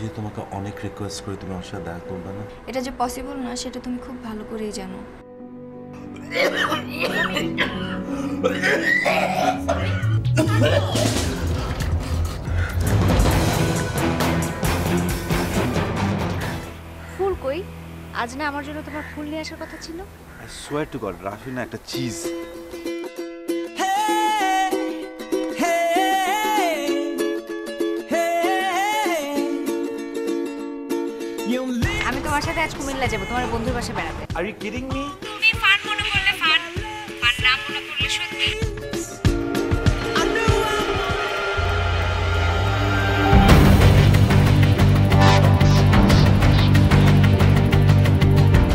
যে তোমাকে অনেক রিকোয়েস্ট করি তুমি আমার সাথে দেখা করবে না? এটা যে পসিবল না সেটা তুমি খুব ভালো করেই জানো। ফুল কই? আজ না আমার জন্য তোমার ফুল নিয়ে আসার কথা ছিল। I swear two god Rafi না একটা চিজ। আমি তোমার সাথে আজ কুমিল্লা যাবো তোমার বন্ধুর বাসায় বেড়াতে। Are you kidding me? তুমি ফান মনে করলে ফান, ফান না মনে করলে সত্যি।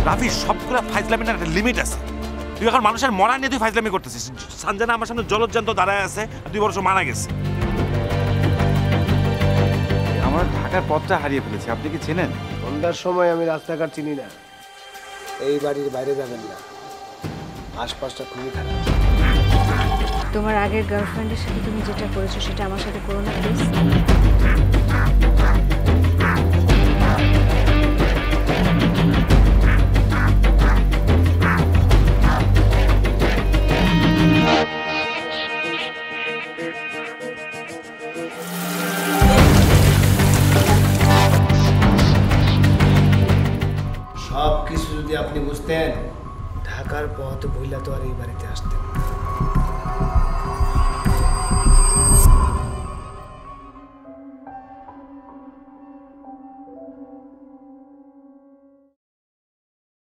রাফি সবগুলা ফাইজলামির একটা লিমিট আছে। তুই এখন মানুষের মরা নিয়ে তুই ফাইজলামি করতেছিস। সঞ্জনা আমার সামনে জলজ্জান্ত দাঁড়ায় আছে আর 2 বছর মারা গেছে। আমরা ঢাকার পথটা হারিয়ে ফেলেছি, আপনি কি চেনেন? সন্ধ্যার সময় আমি রাস্তাঘাট চিনি না, এই বাড়ির বাইরে যাবেন না, আশপাশটা খুবই খারাপ। তোমার আগের গার্লফ্রেন্ডের সাথে তুমি যেটা করেছো সেটা আমার সাথে করো না প্লিজ। সব কিছু যদি আপনি বুঝতেন, ঢাকার পথ বইলা তো আর এই বাড়িতে আসতেন।